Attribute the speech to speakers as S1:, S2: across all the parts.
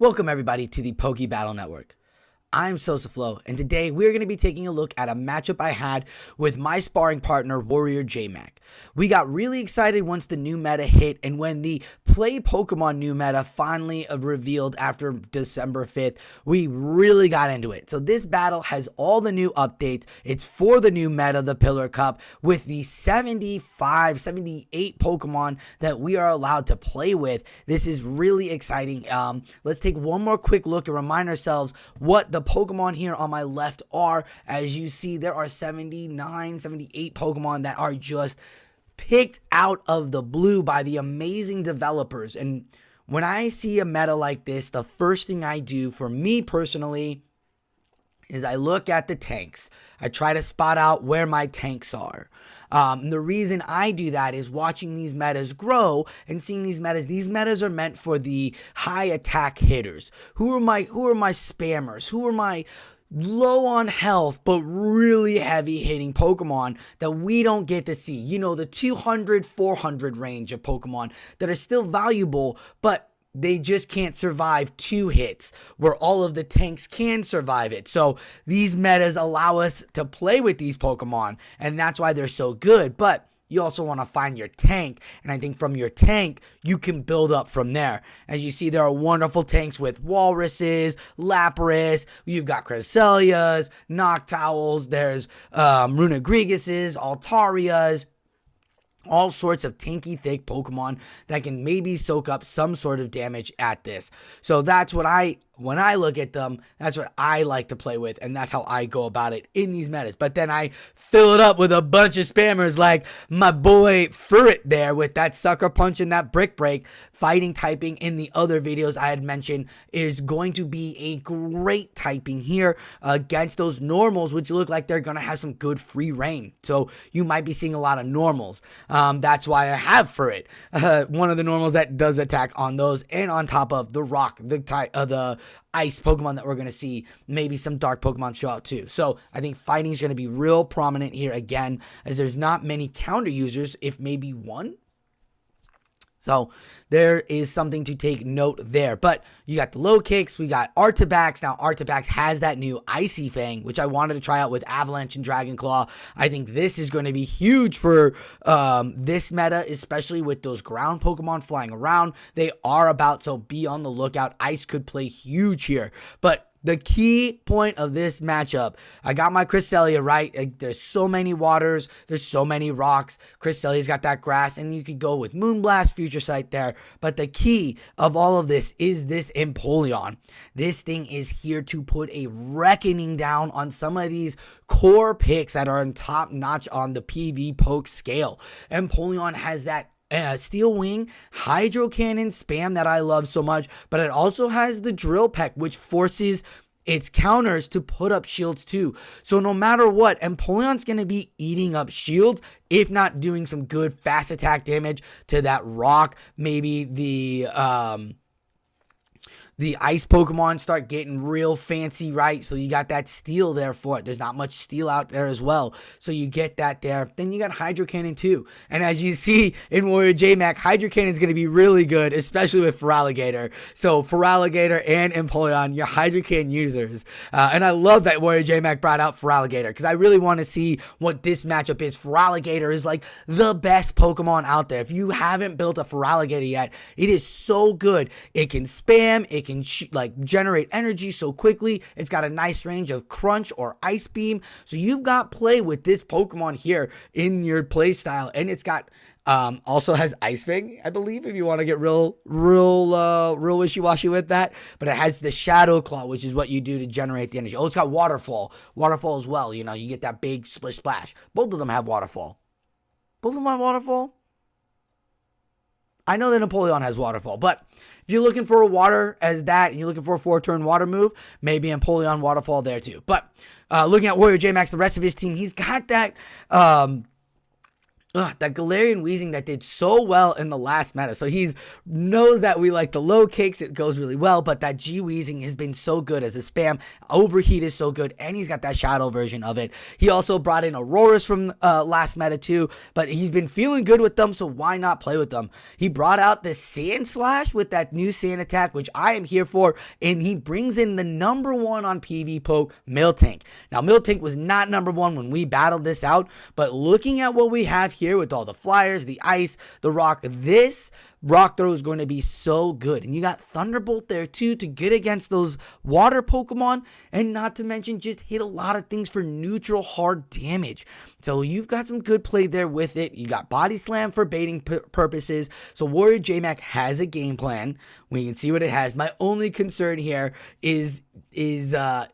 S1: Welcome everybody to the Poke Battle Network. I'm Sosaflo, and today we're going to be taking a look at a matchup I had with my sparring partner, Warrior J-Mac. We got really excited once the new meta hit, and when the Play Pokemon new meta finally revealed after December 5th, we really got into it. So this battle has all the new updates. It's for the new meta, the Pillar Cup, with the 78 Pokemon that we are allowed to play with. This is really exciting. Let's take one more quick look and remind ourselves what the Pokemon here on my left are. As you see, there are 78 Pokemon that are just picked out of the blue by the amazing developers. And when I see a meta like this, the first thing I do, for me personally, is I look at the tanks. I try to spot out where my tanks are. The reason I do that is watching these metas grow and seeing these metas. These metas are meant for the high attack hitters. Who are my spammers? Who are my low on health but really heavy hitting Pokemon that we don't get to see? You know, the 200, 400 range of Pokemon that are still valuable, but they just can't survive 2 hits where all of the tanks can survive it. So these metas allow us to play with these Pokemon, and that's why they're so good. But you also want to find your tank, and I think from your tank, you can build up from there. As you see, there are wonderful tanks with Walruses, Lapras, you've got Cresselias, Noctowls, there's Runegreguses, Altarias, all sorts of tanky thick Pokemon that can maybe soak up some sort of damage at this. So that's what when I look at them, that's what I like to play with, and that's how I go about it in these metas. But then I fill it up with a bunch of spammers like my boy Furret there with that Sucker Punch and that Brick Break. Fighting typing in the other videos I had mentioned is going to be a great typing here against those normals, which look like they're going to have some good free reign. So you might be seeing a lot of normals. That's why I have Furret, one of the normals that does attack on those, and on top of the rock, the ice Pokemon that we're going to see, maybe some dark Pokemon show out too. So I think fighting is going to be real prominent here again, as there's not many counter users, if maybe one. So there is something to take note there. But you got the low kicks. We got Artibax. Now Artibax has that new Icy Fang, which I wanted to try out with Avalanche and Dragon Claw. I think this is going to be huge for this meta, especially with those ground Pokemon flying around. They are about, so be on the lookout. Ice could play huge here. But the key point of this matchup, I got my Cresselia right. There's so many waters. There's so many rocks. Cresselia's got that grass, and you could go with Moonblast, Future Sight there. But the key of all of this is this Empoleon. This thing is here to put a reckoning down on some of these core picks that are on top notch on the PV poke scale. Empoleon has that Steel Wing, Hydro Cannon spam that I love so much, but it also has the Drill Peck, which forces its counters to put up shields too. So no matter what, Empoleon's going to be eating up shields, if not doing some good fast attack damage to that rock. Maybe the ice Pokemon start getting real fancy, right? So you got that steel there for it. There's not much steel out there as well. So you get that there. Then you got Hydro Cannon too. And as you see in Warrior J-Mac, Hydro Cannon is going to be really good, especially with Feraligatr. So Feraligatr and Empoleon, your Hydro Cannon users. And I love that Warrior J-Mac brought out Feraligatr, because I really want to see what this matchup is. Feraligatr is like the best Pokemon out there. If you haven't built a Feraligatr yet, it is so good. It can spam, it can generate energy so quickly. It's got a nice range of Crunch or Ice Beam. So you've got play with this Pokemon here in your play style. And it's got also has Ice Fang, I believe, if you want to get real wishy-washy with that. But it has the Shadow Claw, which is what you do to generate the energy. Oh, it's got Waterfall as well. You know, you get that big splish splash. Both of them have Waterfall. Both of them have Waterfall? I know that Empoleon has Waterfall, but if you're looking for a water as that, and you're looking for a 4-turn water move, maybe Empoleon Waterfall there too. But looking at Warrior J-Max, the rest of his team, he's got that That Galarian Weezing that did so well in the last meta. So he knows that we like the low kicks. It goes really well. But that G Weezing has been so good as a spam. Overheat is so good. And he's got that shadow version of it. He also brought in Auroras from last meta too. But he's been feeling good with them. So why not play with them? He brought out the Sand Slash with that new Sand attack, which I am here for. And he brings in the #1 on PV poke, Miltank. Now Miltank was not #1 when we battled this out. But looking at what we have here with all the flyers, the ice, the rock, this rock throw is going to be so good. And you got Thunderbolt there too to get against those water Pokemon, and not to mention just hit a lot of things for neutral hard damage. So you've got some good play there with it. You got Body Slam for baiting purposes. So Warrior JMac has a game plan. We can see what it has. My only concern here is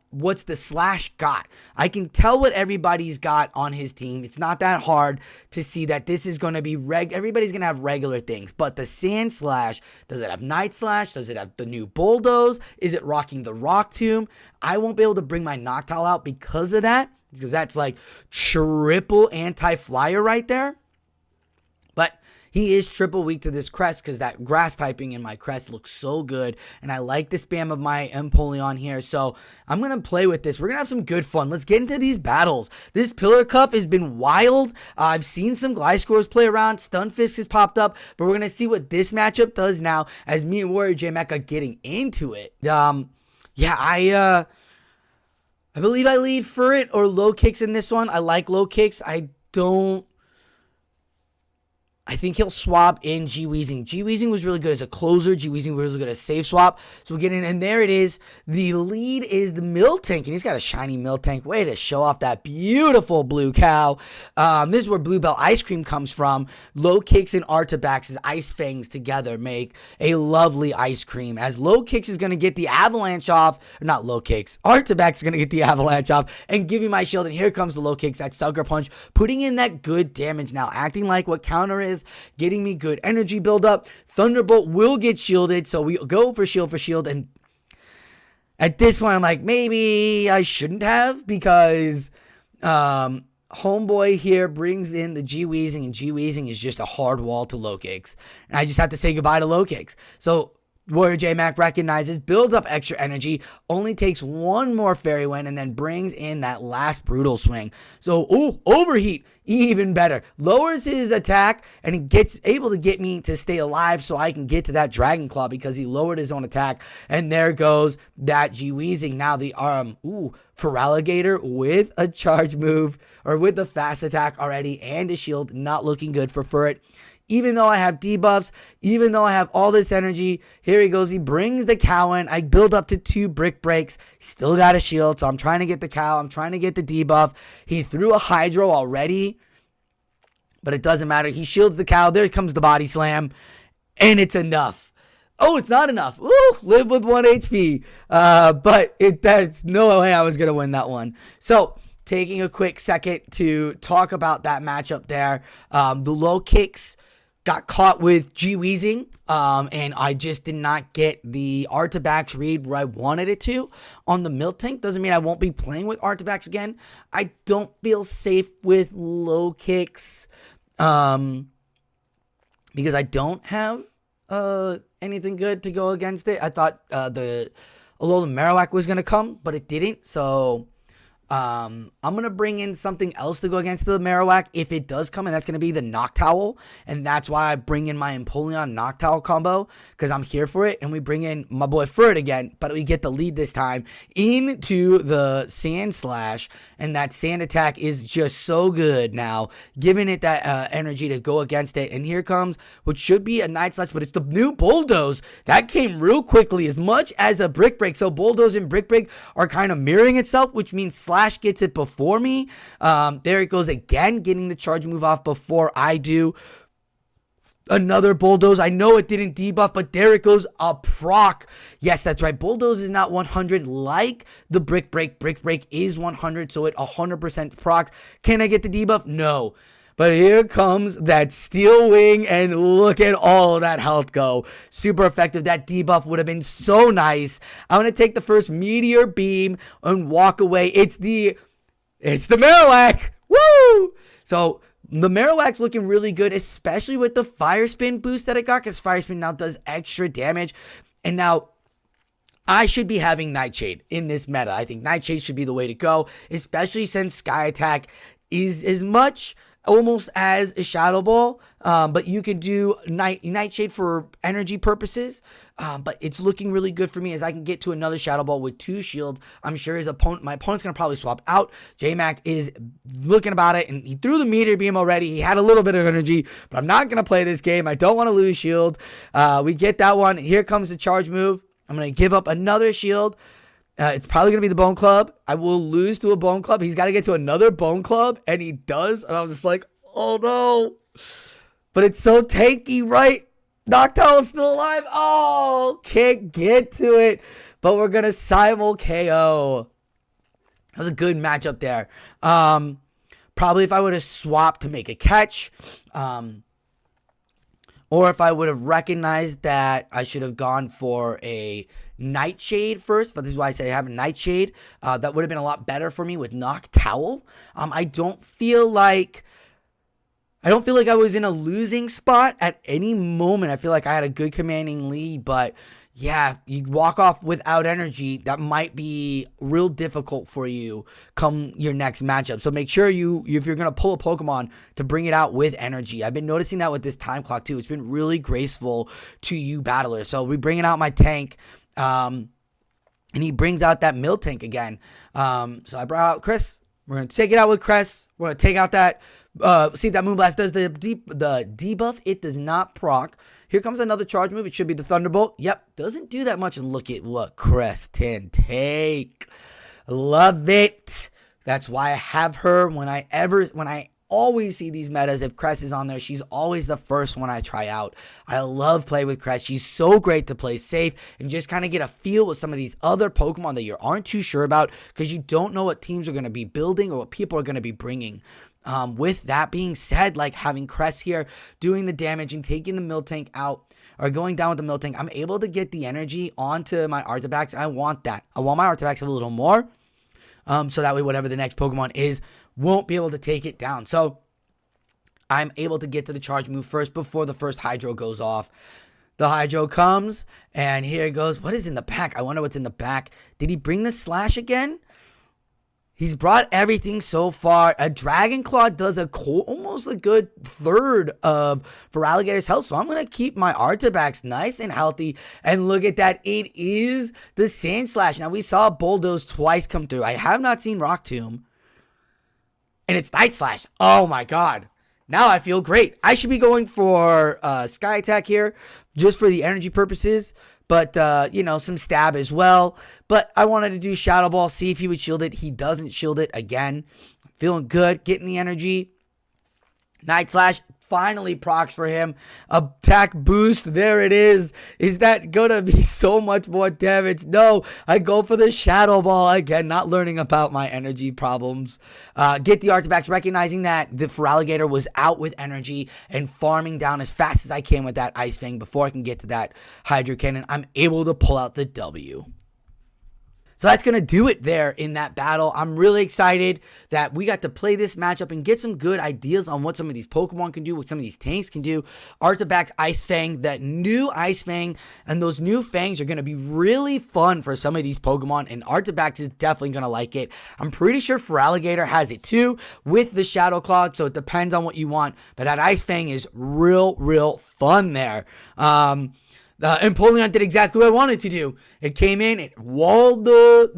S1: what's the Slash got. I can tell what everybody's got on his team. It's not that hard to see that this is going to be everybody's going to have regular things. But the Sand Slash, does it have Night Slash? Does it have the new Bulldoze? Is it rocking the Rock Tomb? I won't be able to bring my Noctowl out because of that, because that's like triple anti-flyer right there. But he is triple weak to this crest because that grass typing in my crest looks so good. And I like the spam of my Empoleon here. So I'm going to play with this. We're going to have some good fun. Let's get into these battles. This Pillar Cup has been wild. I've seen some Gliscors play around. Stunfisk has popped up. But we're going to see what this matchup does now as me and Warrior JMac are getting into it. I believe I lead for it or low kicks in this one. I like low kicks. I think he'll swap in G Weezing. G Weezing was really good as a closer. G Weezing was really good as safe swap. So we get in, and there it is. The lead is the Miltank, and he's got a shiny Miltank. Way to show off that beautiful blue cow. This is where Bluebell Ice Cream comes from. Low kicks and Artibax's Ice Fangs together make a lovely ice cream. As low kicks is going to get the avalanche off, or not low kicks. Artibax is going to get the avalanche off and give you my shield. And here comes the low kicks. That Sucker Punch, putting in that good damage now, acting like what counter is. Getting me good energy buildup. Thunderbolt will get shielded, so we go for shield, and at this point I'm like, maybe I shouldn't have, because Homeboy here brings in the G Weezing, and G Weezing is just a hard wall to low kicks, and I just have to say goodbye to low kicks. So Warrior JMac recognizes, builds up extra energy, only takes one more Fairy Wind, and then brings in that last Brutal Swing. So, Overheat, even better. Lowers his attack, and he gets able to get me to stay alive so I can get to that Dragon Claw because he lowered his own attack. And there goes that G Weezing. Now the Feraligatr with a charge move, or with the fast attack already, and a shield, not looking good for Furret. Even though I have debuffs, even though I have all this energy, here he goes. He brings the cow in. I build up to 2 brick breaks. Still got a shield, so I'm trying to get the cow. I'm trying to get the debuff. He threw a Hydro already, but it doesn't matter. He shields the cow. There comes the Body Slam, and it's enough. Oh, it's not enough. Live with 1 HP. But there's no way I was going to win that one. So, taking a quick second to talk about that matchup there. The low kicks got caught with G Weezing, and I just did not get the Artibax read where I wanted it to on the Miltank. Doesn't mean I won't be playing with Artibax again. I don't feel safe with low kicks because I don't have anything good to go against it. I thought the Alolan Marowak was going to come, but it didn't. So I'm going to bring in something else to go against the Marowak if it does come, and that's going to be the Noctowl, and that's why I bring in my Empoleon Noctowl combo, because I'm here for it, and we bring in my boy Furret again, but we get the lead this time into the Sand Slash, and that Sand attack is just so good now, giving it that energy to go against it, and here comes what should be a Night Slash, but it's the new Bulldoze. That came real quickly, as much as a Brick Break, so Bulldoze and Brick Break are kind of mirroring itself, which means Slash gets it before me. There it goes again, getting the charge move off before I do. Another Bulldoze. I know it didn't debuff, but there it goes, a proc. Yes, that's right. Bulldoze is not 100 like the Brick Break. Brick Break is 100, so it 100% procs. Can I get the debuff? No. But here comes that Steel Wing, and look at all of that health go. Super effective. That debuff would have been so nice. I'm going to take the first Meteor Beam and walk away. It's the Marowak. Woo! So The Marowak's looking really good, especially with the Fire Spin boost that it got, because Fire Spin now does extra damage. And now I should be having Nightshade in this meta. I think Nightshade should be the way to go, especially since Sky Attack is as much almost as a Shadow Ball, but you could do Nightshade for energy purposes, but it's looking really good for me as I can get to another Shadow Ball with 2 shields. I'm sure my opponent's going to probably swap out. J-Mac is looking about it, and he threw the meteor beam already. He had a little bit of energy, but I'm not going to play this game. I don't want to lose shield. We get that one. Here comes the charge move. I'm going to give up another shield. It's probably going to be the Bone Club. I will lose to a Bone Club. He's got to get to another Bone Club, and he does. And I'm just like, oh no. But it's so tanky, right? Noctowl's still alive. Oh, can't get to it. But we're going to simul KO. That was a good matchup there. Probably if I would have swapped to make a catch. Or if I would have recognized that I should have gone for a Nightshade first, but this is why I say I have a Nightshade. That would have been a lot better for me with Noctowl. I don't feel like I was in a losing spot at any moment. I feel like I had a good commanding lead, but yeah, you walk off without energy. That might be real difficult for you come your next matchup. So make sure if you're going to pull a Pokemon, to bring it out with energy. I've been noticing that with this time clock too. It's been really graceful to you battlers. So we bringing out my tank, and he brings out that Miltank again. So I brought out Chris. We're going to take it out with Cress. We're going to take out that, see if that Moonblast does the debuff. It does not proc. Here comes another charge move. It should be the Thunderbolt. Yep, doesn't do that much. And look at what Crest can take. Love it. That's why I have her when I always see these metas. If Crest is on there, she's always the first one I try out. I love playing with Crest. She's so great to play safe and just kind of get a feel with some of these other Pokemon that you aren't too sure about, because you don't know what teams are going to be building or what people are going to be bringing. With that being said, like having Crest here doing the damage and taking the Miltank out, or going down with the Miltank, I'm able to get the energy onto my Artifacts. I want that. I want my Artifacts a little more, so that way whatever the next Pokemon is won't be able to take it down. So I'm able to get to the charge move first before the first Hydro goes off. The Hydro comes, and here it goes. What is in the back? I wonder what's in the back. Did he bring the Slash again? He's brought everything so far. A Dragon Claw does almost a good third of Feraligator's health. So I'm going to keep my Artifacts nice and healthy. And look at that. It is the Sand Slash. Now, we saw Bulldoze twice come through. I have not seen Rock Tomb. And it's Night Slash. Oh, my God. Now I feel great. I should be going for Sky Attack here just for the energy purposes. But, some stab as well. But I wanted to do Shadow Ball, see if he would shield it. He doesn't shield it again. Feeling good, getting the energy. Night Slash finally procs for him. Attack boost, there it is. Is that going to be so much more damage? No, I go for the Shadow Ball again, not learning about my energy problems. Get the Artifacts, recognizing that the Feraligator was out with energy and farming down as fast as I can with that Ice Fang before I can get to that Hydro Cannon. I'm able to pull out the W. So that's going to do it there in that battle. I'm really excited that we got to play this matchup and get some good ideas on what some of these Pokemon can do, what some of these tanks can do. Artifact Ice Fang, that new Ice Fang, and those new Fangs are going to be really fun for some of these Pokemon, and Artifact is definitely going to like it. I'm pretty sure Feraligator has it too with the Shadow Claw, so it depends on what you want, but that Ice Fang is real fun there. Empoleon did exactly what I wanted to do. It came in, it walled the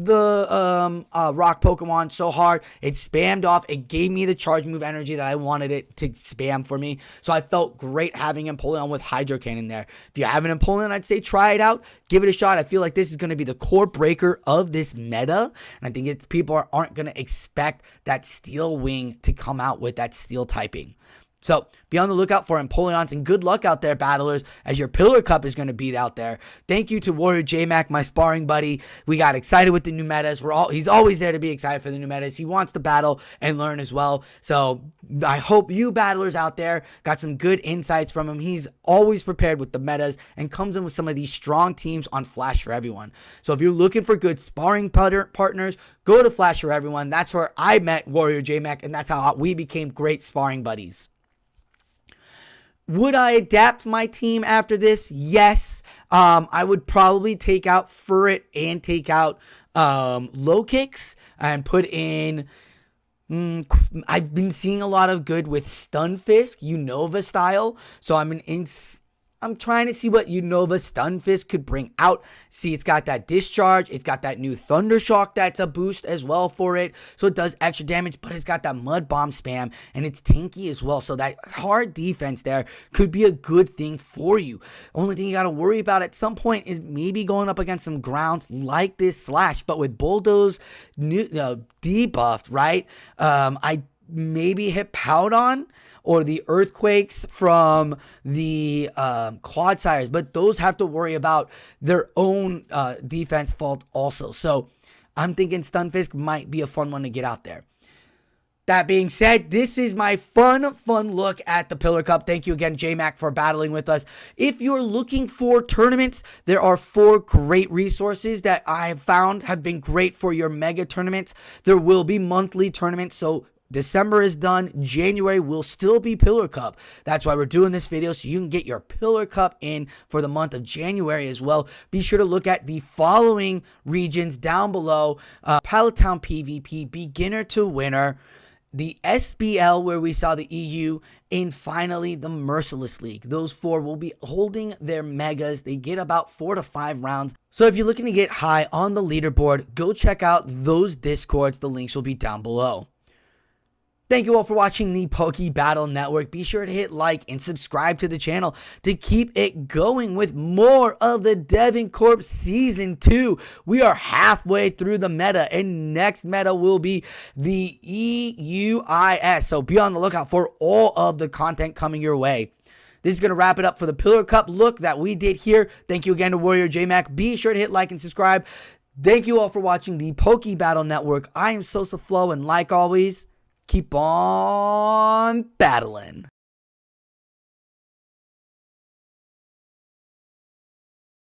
S1: rock Pokemon so hard, it spammed off, it gave me the charge move energy that I wanted it to spam for me. So I felt great having Empoleon with Hydro Cannon there. If you have an Empoleon, I'd say try it out, give it a shot. I feel like this is going to be the core breaker of this meta, and I think people aren't going to expect that Steel Wing to come out with that Steel typing. So be on the lookout for Empoleons, and good luck out there, battlers, as your Pillar Cup is going to be out there. Thank you to Warrior J-Mac, my sparring buddy. We got excited with the new metas. He's always there to be excited for the new metas. He wants to battle and learn as well. So I hope you battlers out there got some good insights from him. He's always prepared with the metas and comes in with some of these strong teams on Flash for Everyone. So if you're looking for good sparring partners, go to Flash for Everyone. That's where I met Warrior J-Mac, and that's how we became great sparring buddies. Would I adapt my team after this? Yes. I would probably take out Furret and take out low kicks and put in... I've been seeing a lot of good with Stunfisk, Unova style. So I'm trying to see what Unova Stunfisk could bring out. See, it's got that discharge. It's got that new Thundershock that's a boost as well for it. So it does extra damage, but it's got that Mud Bomb spam, and it's tanky as well. So that hard defense there could be a good thing for you. Only thing you got to worry about at some point is maybe going up against some grounds like this Slash. But with Bulldoze debuffed, right? I maybe hit Powdon or the Earthquakes from the Clodsires, but those have to worry about their own defense fault also. So I'm thinking Stunfisk might be a fun one to get out there. That being said, this is my fun look at the Pillar Cup. Thank you again, J-Mac, for battling with us. If you're looking for tournaments, there are 4 great resources that I have found have been great for your mega tournaments. There will be monthly tournaments, so December is done. January will still be Pillar Cup. That's why we're doing this video, so you can get your Pillar Cup in for the month of January as well. Be sure to look at the following regions down below. PalletTownPVP, beginner to winner. The SBL, where we saw the EU, and finally the Merciless League. Those 4 will be holding their megas. They get about 4 to 5 rounds. So if you're looking to get high on the leaderboard, go check out those Discords. The links will be down below. Thank you all for watching the Poke Battle Network. Be sure to hit like and subscribe to the channel to keep it going with more of the DevonCorp Season 2. We are halfway through the meta, and next meta will be the EUIS. So be on the lookout for all of the content coming your way. This is going to wrap it up for the Pillar Cup look that we did here. Thank you again to Warrior J-Mac. Be sure to hit like and subscribe. Thank you all for watching the Poke Battle Network. I am Sosaflo, and like always, keep on battling.